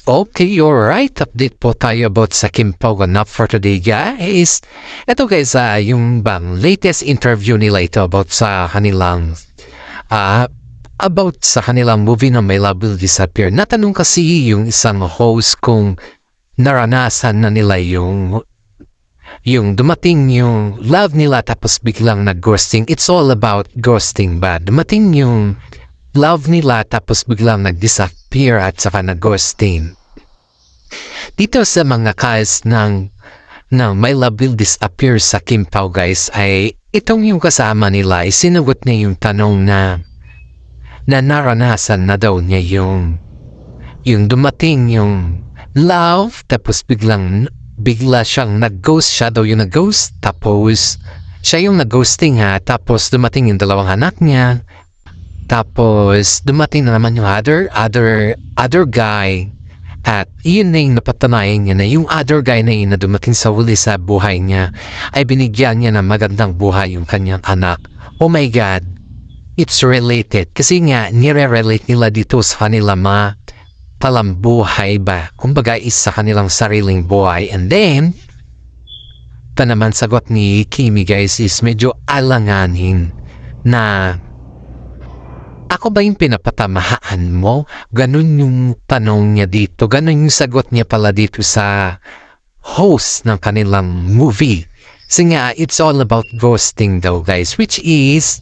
Okay, alright. Update po tayo about sa Kim Pogan up for today, guys. Ito guys, yung bang latest interview nila ito about sa kanilang movie na My Love Will Disappear. Natanong kasi yung isang host kung naranasan na nila yung dumating yung love nila tapos biglang nag-ghosting. It's all about ghosting ba? Dumating yung love nila tapos biglang nag-disappear at saka nag-ghosting. Dito sa mga cast ng My Love Will Disappear sa Kim Pao guys ay itong yung kasama nila ay sinagot niya yung tanong na naranasan na daw niya yung dumating yung love tapos bigla siyang nag-ghost, siya daw yung nag-ghost tapos siya yung nag-ghosting tapos dumating yung dalawang anak niya tapos dumating na naman yung other guy. At yun na yung napatunayan niya na yung other guy na yun na dumating sa huli sa buhay niya ay binigyan niya ng magandang buhay yung kanyang anak. Oh my God, it's related. Kasi nga, nire-relate nila dito sa kanila mga palambuhay ba? Kumbaga is sa kanilang sariling buhay. And then, ito naman sagot ni Kimi guys is medyo alanganin na ako ba yung pinapatamahaan mo? Ganun yung tanong niya dito. Ganun yung sagot niya pala dito sa host ng kanilang movie. Kasi nga, it's all about ghosting daw guys. Which is,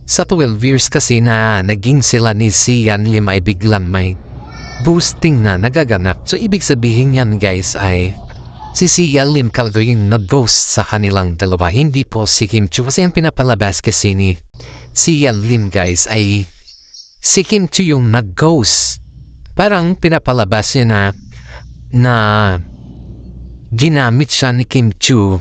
sa 12 years kasi na naging sila ni Sian Lim ay biglang may ghosting na nagaganap. So, ibig sabihin yan guys ay si Sian Lim kaldo yung nag-ghost sa kanilang dalawa. Hindi po si Kim Chu. Kasi ang pinapalabas kasi ni Sian Lim guys ay si Kim Chu yung nag-ghost. Parang pinapalabas niya na ginamit siya ni Kim Chu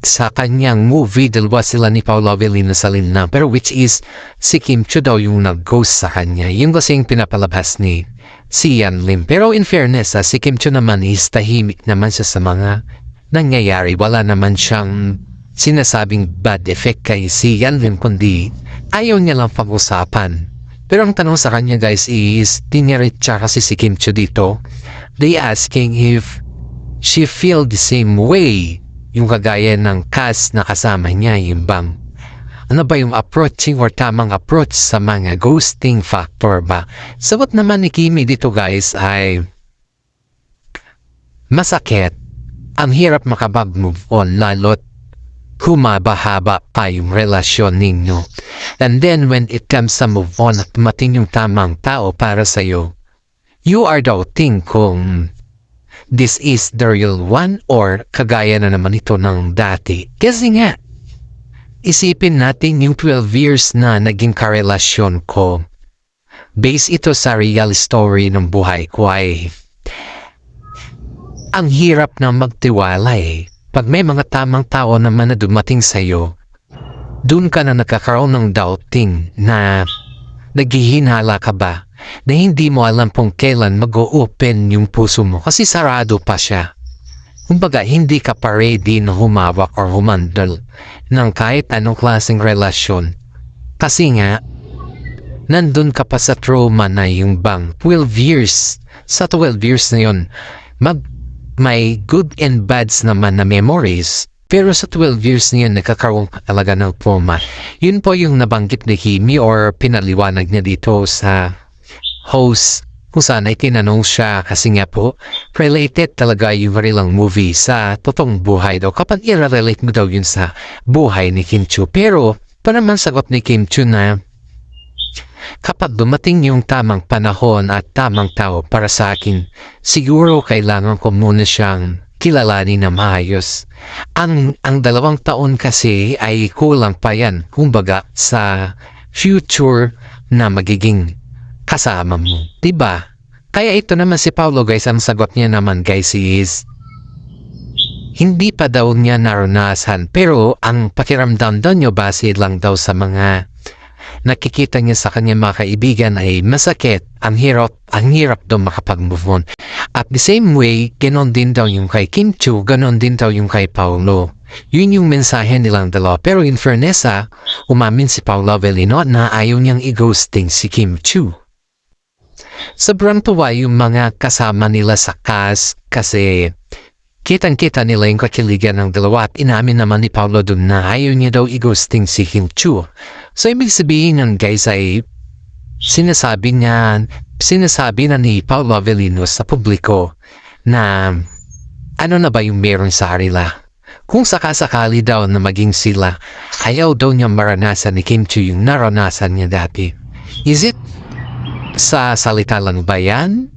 sa kanyang movie. Dalawa sila ni Paolo Avellino sa Linang. Pero which is, si Kim Chu daw yung nag-ghost sa kanya. Yung kasi yung pinapalabas ni Sian Lim. Pero in fairness, si Kim Chu naman is tahimik naman siya sa mga nangyayari. Wala naman siyang sinasabing bad effect kay Sian Lim, kundi ayaw niya lang pag-usapan. Pero ang tanong sa kanya guys is, tiniritsa kasi si Kim Chu dito. They asking if she feel the same way yung kagaya ng cast na kasama niya, yung bang ano ba yung approaching or tamang approach sa mga ghosting factor ba? Sagot naman ni Kimi dito guys ay masakit. Ang hirap makapag-move on lalo't humaba-haba pa yung relasyon ninyo. And then when it comes sa move on at dumating yung tamang tao para sa'yo, you are doubting kung this is the real one or kagaya na naman ito ng dati. Kasi nga, isipin natin yung 12 years na naging karelasyon ko. Based ito sa real story ng buhay ko ay ang hirap na magtiwala eh. Pag may mga tamang tao naman na dumating sa'yo, doon ka na nagkakaroon ng doubting na naghihinala ka ba na hindi mo alam kung kailan mag-o-open yung puso mo kasi sarado pa siya. Kumbaga, hindi ka pa ready na humawak or humandal ng kahit anong klaseng relasyon. Kasi nga, nandun ka pa sa trauma na yung bang 12 years. Sa 12 years na yun, may good and bads naman na memories. Pero sa 12 years na yun, nakakaroon ka talaga ng trauma. Yun po yung nabanggit ni Kimi or pinaliwanag niya dito sa host kung saan ay tinanong siya kasi nga po, related talaga yung varilang movie sa totoong buhay daw. Kapag i-relate mo daw yun sa buhay ni Kim Chu. Pero, pa naman sagot ni Kim Chu na kapag dumating yung tamang panahon at tamang tao para sa akin, siguro kailangan ko muna siyang kilalanin na maayos. Ang 2 taon kasi ay kulang pa yan, kumbaga, sa future na magiging kasama mo. Diba? Kaya ito naman si Paolo guys, ang sagot niya naman guys is, hindi pa daw niya naranasan, pero ang pakiramdam daw niyo base lang daw sa mga nakikita niya sa kanyang mga kaibigan ay masakit, ang hirap daw makapag-move on. At the same way, ganon din daw yung kay Kim Chu, ganon din daw yung kay Paolo. Yun yung mensahe nilang dalawa. Pero in fairness umamin si Paolo Avellino na ayaw niyang i-ghosting si Kim Chu. Sobrang tuwa yung mga kasama nila sa cast kasi kitang-kita nila yung kakiligan ng dalawa at inamin naman ni Paolo dun na ayaw niya daw i-ghosting si Kim Chu. So ibig sabihin nun guys ay sinasabi na ni Paolo Avellino sa publiko na ano na ba yung meron sa kanila. Kung sakasakali daw na maging sila, ayaw daw niya maranasan ni Kim Chu yung naranasan niya dati. Is it sa salita lang ba yan?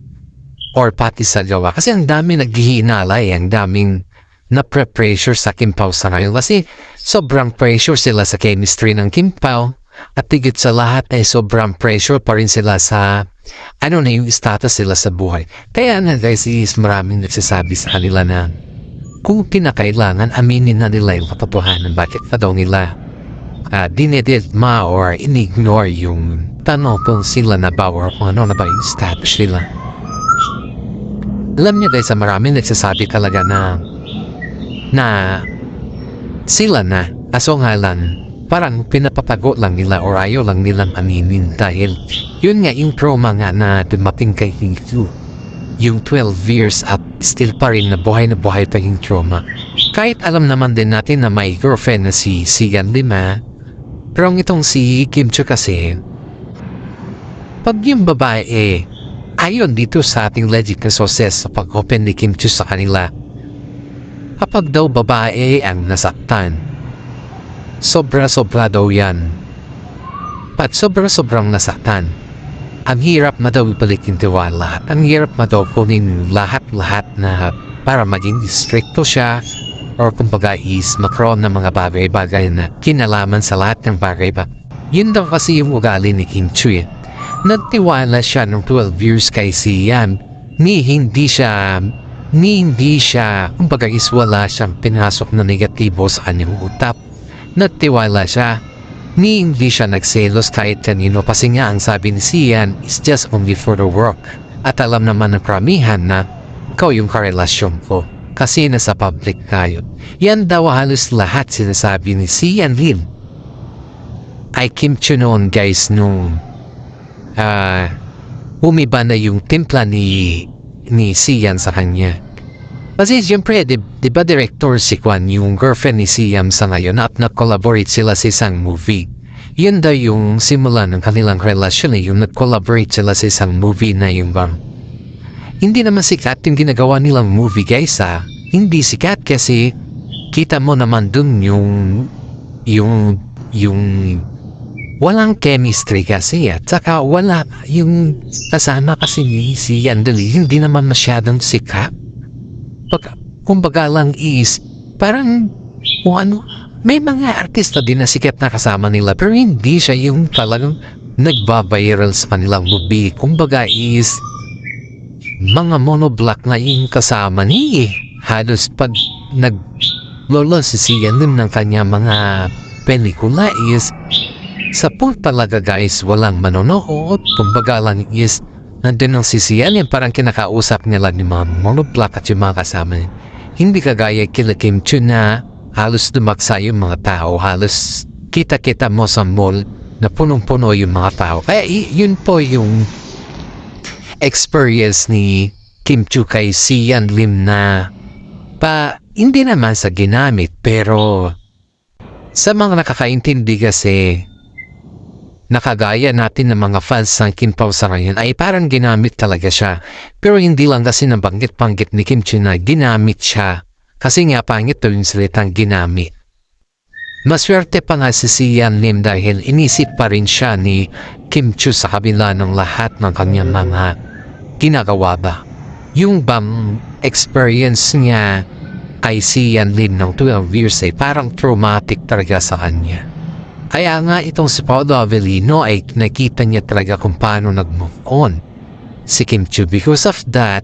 Or pati sa gawa? Kasi ang dami naghihinalay, ang daming na-pressure sa Kim Pao sa ngayon. Kasi sobrang pressure sila sa chemistry ng Kim Pao. At tigit sa lahat ay sobrang pressure pa rin sila sa ano na yung status sila sa buhay. Kaya na guys, is maraming nagsasabi sa kanila na kung pinakailangan, aminin na nila yung katotohanan. Bakit na daw nila dinededma or in-ignore yung tanong kung sila na ba or kung ano na ba yung status nila. Alam niyo guys, maraming nagsasabi talaga na sila na aso nga lang parang pinapapago lang nila or ayaw lang nilang aminin dahil yun nga yung trauma nga na dumating kay Kim Chu. Yung 12 years at still pa rin na buhay pa yung trauma. Kahit alam naman din natin na may girlfriend na si Sian Lima, pero itong si Kim Chu kasi, pag yung babae ayon dito sa ating legit na sources sa pag-open ni Kim Chu sa kanila, kapag daw babae ang nasaktan, sobra-sobra daw yan. At sobrang nasaktan, ang hirap na daw ibalik yung tiwala. Ang hirap na daw kunin lahat-lahat na para maging stricto siya or kumbaga is magkaroon ng mga bagay-bagay na kinalaman sa lahat ng bagay ba. Yun daw kasi yung ugali ni Kim Chu. Nagtiwala siya ng 12 years kay Sian ni hindi siya kumbaga is wala siyang pinasok na negatibo sa kanyang utak. Nagtiwala siya ni hindi siya nagselos kahit kanino kasi nga ang sabi ni Sian is just only for the work. At alam naman ng karamihan na ikaw yung karelasyon ko kasi nasa public tayo. Yan daw halos lahat sinasabi ni Sian Lim ay Kim Chu noon guys nung umiba na yung timpla ni Sian sa kanya. Kasi siyempre, di ba director si Kwan yung girlfriend ni Siam sa ngayon at nag-collaborate sila sa isang movie. Yun daw yung simula ng kanilang relasyon yung nag-collaborate sila sa isang movie na yung bang. Hindi naman sikat yung ginagawa nilang movie guys Hindi sikat kasi kita mo naman dun yung walang chemistry kasi at saka wala yung kasama kasi ni Sian dali hindi naman masyadong sikat. Kumbaga lang is parang may mga artista din na sikat na kasama nila pero hindi siya yung talagang nagbabiral sa kanilang movie. Kumbaga is mga monoblock na yung kasama niya. Halos pag naglolo si Sian Lim ng kanya mga pelikula is sa point talaga guys walang manonood. Kumbaga lang is nandun ng sisiyan yan parang kinakausap nila ni mga monoblock at yung mga kasama niya. Hindi kagaya kila Kim Chu na halos dumaksa yung mga tao. Halos kita-kita mo sa mall na punong-puno yung mga tao. Kaya yun po yung experience ni Kim Chu kay Sian Lim na hindi naman sa ginamit pero sa mga nakakaintindi kasi nakagaya natin ng mga fans ng Kim Pao sa ngayon ay parang ginamit talaga siya. Pero hindi lang kasi nabanggit-banggit ni Kim Chu na ginamit siya. Kasi nga pangit to yung salitang ginamit. Maswerte pa nga si Sian Lim dahil inisip pa rin siya ni Kim Chu sa kabila ng lahat ng kanyang mga ginagawa ba. Yung bang experience niya kay Sian Lim ng 12 years ay parang traumatic talaga sa kanya. Kaya nga itong si Paolo Avellino ay nakita niya talaga kung paano nag-move on si Kim Chu. Because of that,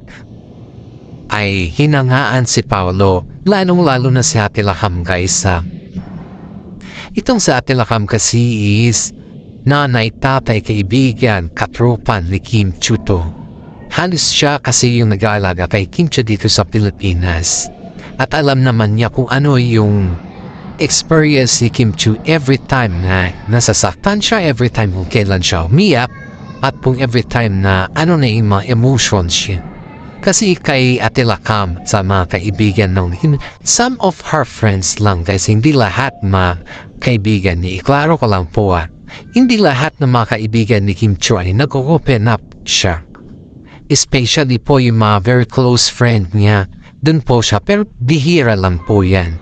ay hinangaan si Paolo, lalong-lalo na si Ate Lakam guys. Itong si Ate Lakam kasi is nanay, tatay, kaibigan, katrupan ni Kim Chu to. Halos siya kasi yung nag-aalaga kay Kim Chu dito sa Pilipinas. At alam naman niya kung ano yung experience ni Kim Chu every time na nasasaktan siya, every time kung kailan siya umiyak, at kung every time na ano na yung mga emotions siya. Kasi kay Ate Lakam sa mga kaibigan ng some of her friends lang guys, hindi lahat mga kaibigan ni. Iklaro ko lang po hindi lahat ng mga kaibigan ni Kim Chiu ay nag-open up siya. Especially po yung mga very close friend niya, dun po siya, pero bihira lang po yan.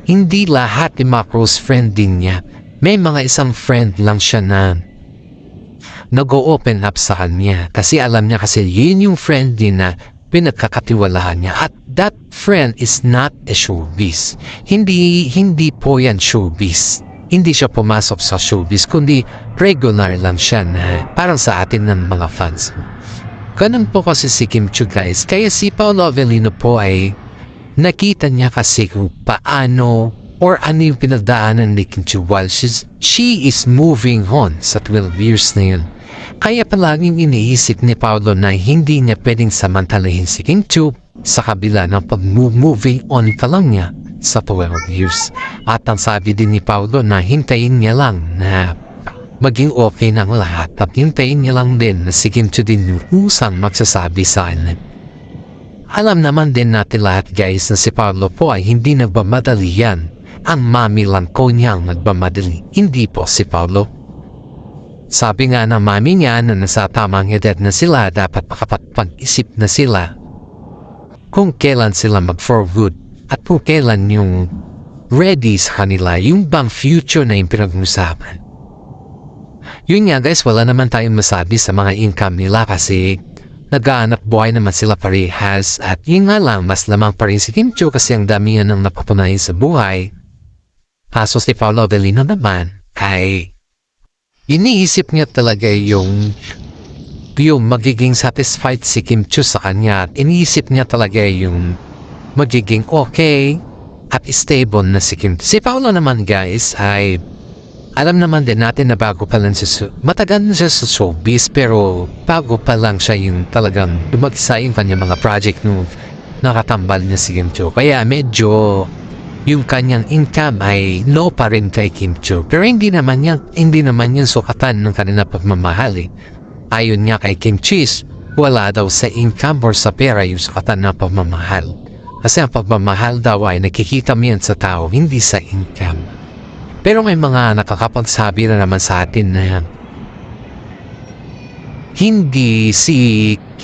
Hindi lahat yung mga close friend din niya. May mga isang friend lang siya na nag-open up sa kanya. Kasi alam niya kasi yun yung friend din na pinagkakatiwalaan niya. At that friend is not a showbiz. Hindi po yan showbiz. Hindi siya pumasok sa showbiz, kundi regular lang siya na parang sa atin ng mga fans. Ganun po kasi si Kim Chiu guys. Kaya si Paolo Avellino po ay nakita niya kasi kung paano or ano yung pinagdaanan ni Kim Chiu while she is moving on sa 12 years na yun. Kaya palaging iniisip ni Paolo na hindi niya pwedeng samantalahin si Kim Chiu sa kabila ng pag-moving on ka lang niya sa 12 years. At ang sabi din ni Paolo na hintayin niya lang na maging okay ng lahat at hintayin niya lang din na si Kim Chiu din yung usang magsasabi sa kanya. Alam naman din natin lahat guys na si Paolo po ay hindi nagmamadali yan. Ang mami lang ko niyang nagmamadali, hindi po si Paolo. Sabi nga ng mami niya na nasa tamang edad na sila, dapat makapag-isip na sila kung kailan sila mag-for good at kung kailan yung ready sa kanila, yung bang future na yung pinag-usapan. Yun nga guys, wala naman tayong masabi sa mga income nila kasi nag-aanap buhay naman sila parehas at yun nga lang, mas lamang pa rin si Kim Chiu kasi ang dami yan ang napapunayan sa buhay. Kaso si Paolo Avellino naman ay iniisip niya talaga yung magiging satisfied si Kim Chiu sa kanya at iniisip niya talaga yung magiging okay at stable na si Kim Chiu. Si Paolo naman guys ay alam naman din natin na bago pa lang matagal na siya sa showbiz pero bago pa lang siya yung talagang dumagsa yung kanyang mga project nung nakatambal niya si Kim Chiu. Kaya medyo yung kanyang income ay low pa rin kay Kim Chiu. Pero hindi naman yan sukatan ng kanilang pagmamahal eh. Ayon nga kay Kim Chiu, wala daw sa income or sa pera yung sukatan ng pagmamahal. Kasi ang pagmamahal daw ay nakikita mo yan sa tao, hindi sa income. Pero may mga nakakapagsabi na naman sa atin na hindi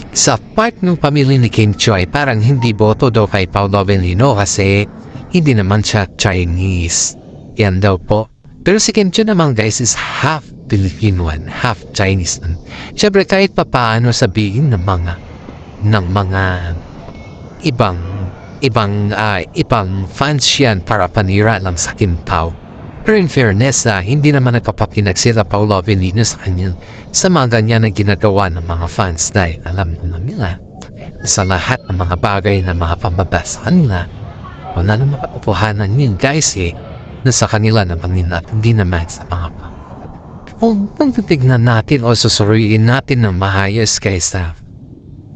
sa part ng pamilya ni Kim Chiu ay parang hindi boto daw kay Paolo Avellino kasi hindi naman siya Chinese. Yan daw po. Pero si Kim Chiu naman guys is half Filipino one, half Chinese. Siyempre kahit pa paano sabihin ng mga ibang fans yan para panira lang sa Kim Pao. Pero in fairness hindi naman nagpapakinag sila Paolo Avellino sa kanya sa mga ganyan na ginagawa ng mga fans dahil alam naman nila sa lahat ng mga bagay na mga pambabas sa kanila wala na makatotohanan yun guys nasa kanila naman nila at hindi naman sa mga kung titignan natin o susuriin natin ng mahayos kaysa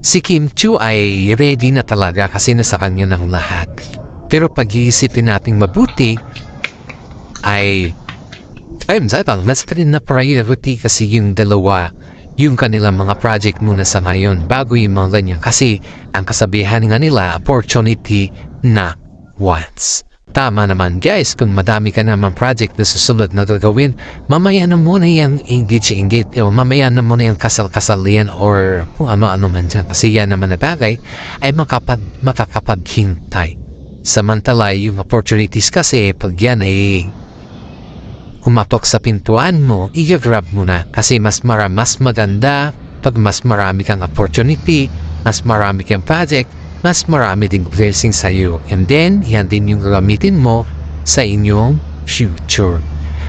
si Kim Chiu ay ready na talaga kasi nasa kanya ng lahat pero pag-iisipin natin mabuti ay nasa rin na priority kasi yung dalawa yung kanilang mga project muna sa ngayon bago yung mga ganyan kasi ang kasabihan nga nila opportunity na once. Tama naman guys, kung madami ka naman project na susunod na gagawin, mamaya na muna yung engage o mamaya na muna yung kasal-kasal yan or kung ano-ano man dyan. Kasi yan naman na bagay ay makakapaghintay. Samantala yung opportunities kasi pag yan ay kumatok sa pintuan mo, i-grab mo na kasi mas maganda pag mas marami kang opportunity, mas marami kang project, mas marami ding blessing sa iyo. And then, yan din yung gagamitin mo sa inyong future.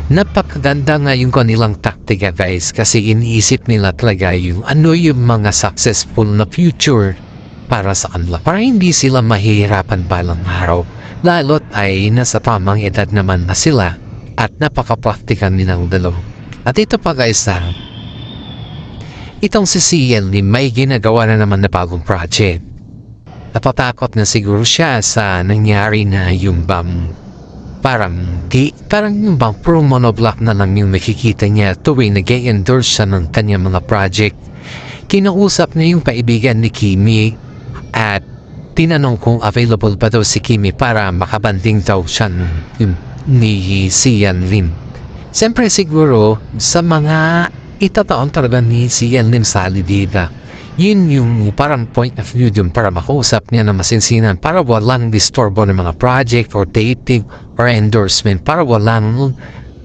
Napakaganda nga yung kanilang taktika guys kasi iniisip nila talaga yung ano yung mga successful na future para sa kanila. Para hindi sila mahihirapan balang araw. Lalo't ay nasa tamang edad naman na sila at napaka-practical nilang dalawa. At ito pa guys itong si CL may ginagawa na naman na bagong project. Natatakot na siguro siya sa nangyari na yung parang yung bang puro monoblock na lang yung makikita niya tuwing nag-endorse siya ng kanyang mga project. Kinausap niya yung kaibigan ni Kimi at tinanong kung available ba daw si Kimi para makabanding daw siya ni Sian Lim. Siyempre siguro sa mga itataon talaga ni Sian Lim sa Alibida. Yun yung parang point of view dun para makausap niya na masinsinan para walang disturbo ng mga project or dating or endorsement, para walang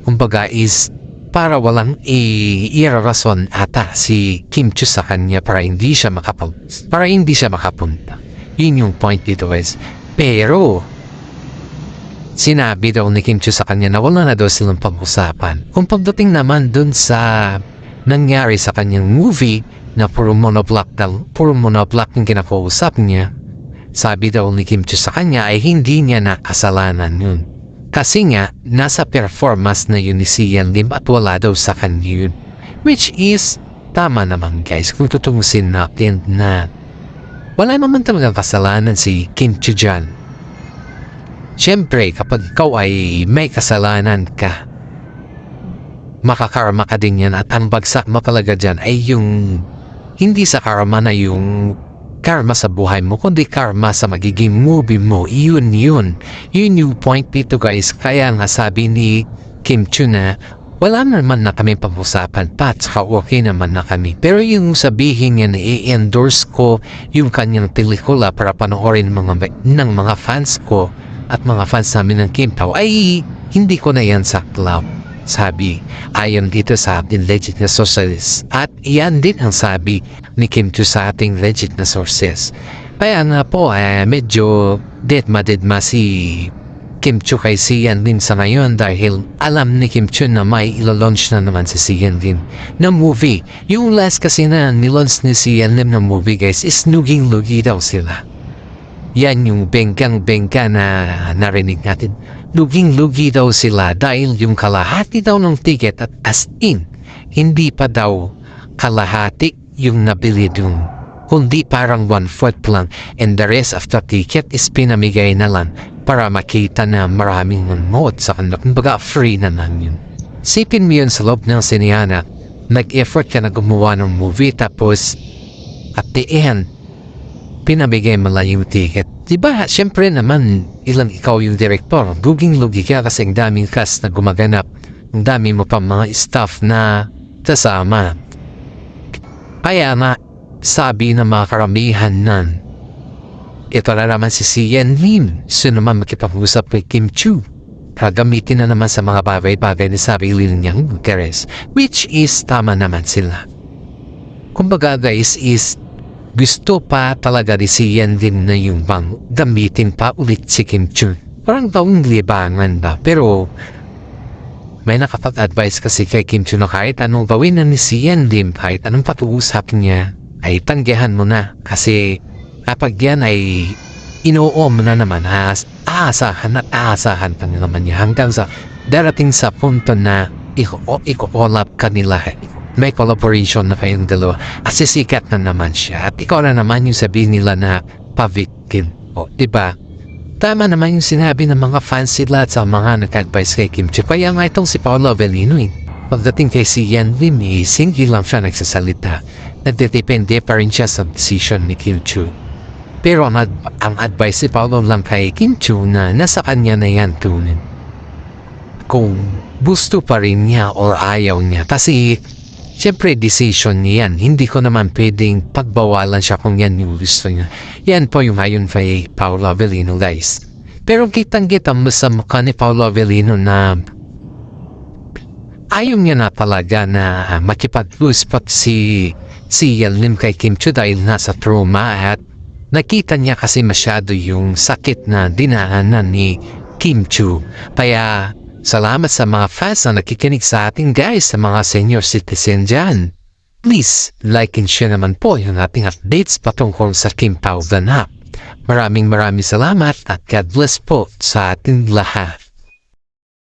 kumbaga is para walang irarason ata si Kim Chiu sa kanya para hindi siya makapunta. Yun yung point dito guys. Pero sinabi daw ni Kim Chiu sa kanya na wala na daw silang pag-usapan. Kung pagdating naman dun sa nangyari sa kanyang movie na puro monoblock yung kinakausap niya, sabi daw ni Kim Chiu sa kanya ay hindi niya nakasalanan yun. Kasi nga, nasa performance na yun ni Sian Lim at wala daw sa kanya yun. Which is, tama naman guys, kung tutungusin natin na wala naman talagang kasalanan si Kim Chiu dyan. Siyempre, kapag ikaw ay may kasalanan ka, makakarma ka din yan at ang bagsak mo talaga dyan ay yung hindi sa karma na yung karma sa buhay mo, kundi karma sa magiging movie mo. Yun yung point dito guys. Kaya nga sabi ni Kim Chiu na wala naman na kami pag-usapan pa at saka okay naman na kami. Pero yung sabihin niya na i-endorse ko yung kanyang pelikula para panoorin ng mga fans ko at mga fans namin ng Kim Tao ay hindi ko na yan saklaw. Sabi, ayon dito sa ating legit na sources. At iyan din ang sabi ni Kim Chiu sa ating legit na sources. Kaya nga po, medyo dedma si Kim Chiu kay Sian Lim sa ngayon dahil alam ni Kim Chiu na may ilo-launch na naman si Sian Lim na movie. Yung last kasi na nilaunch ni Sian Lim na movie guys is Luging-Lugi daw sila. Yan yung bengkang-bengka na narinig natin. Luging-lugi daw sila dahil yung kalahati daw ng ticket at as in, hindi pa daw kalahati yung nabili dun. Kundi parang 1/4 lang and the rest of the ticket is pinamigay na lang para makita na maraming nanonood sa kanila. Kumbaga free na lang yun. Sipin mo yun sa loob ng siniyana, nag-effort ka na gumawa ng movie tapos at the end, pinamigay mo lang yung ticket. Diba, syempre naman, ilang ikaw yung director. Luging-lugi ka kasi ang daming cast na gumaganap. Ang dami mo pa mga staff na kasama. Kaya nga, sabi ng mga karamihan nan, ito na naman si Sian Lim. So naman makipag-usap kay Kim Chiu. Gagamitin na naman sa mga bagay-bagay na sarili niyang interest. Which is, tama naman sila. Kumbaga guys is, gusto pa talaga ni Sian Lim na yung bang gamitin pa ulit si Kim Chiu. Parang gawing libangan ba? Pero may nakapag-advise kasi kay Kim Chiu na kahit anong gawin na ni Sian Lim, kahit anong pag-uusap niya, ay tanggihan mo na. Kasi kapag yan ay inoo mo na naman, aasahan pa naman niya hanggang sa darating sa punto na i-collab ka nila. May collaboration na kayong dalawa. Kasi sikat na naman siya. At ikaw na naman yung sabihin nila na pa-victim. O, diba? Tama naman yung sinabi ng mga fans sila at sa mga nag-advise kay Kim Chiu. Kaya nga itong si Paolo Avellino pagdating kay Sian Lim, hindi lang siya nagsasalita. Nagdedepende pa rin siya sa decision ni Kim Chiu. Pero ang advice si Paolo lang kay Kim Chiu na nasa kanya na yan tunin. Kung gusto pa rin niya o ayaw niya. Kasi siyempre, decision niya yan. Hindi ko naman pwedeng pagbawalan siya kung yan yung gusto niya. Yan po yung ayon kay Paolo Avellino, guys. Pero kitang-kita mo sa mukha ni Paolo Avellino na ayaw niya na talaga na makipag-lose pat si Sian Lim kay Kim Chiu dahil nasa trauma at nakita niya kasi masyado yung sakit na dinaanan ni Kim Chiu. Kaya salamat sa mga fans na nakikinig sa ating guys, sa mga senior citizen dyan. Please, like and share naman po yung ating updates patungkol sa Kim Tao ganap. Maraming salamat at God bless po sa ating lahat.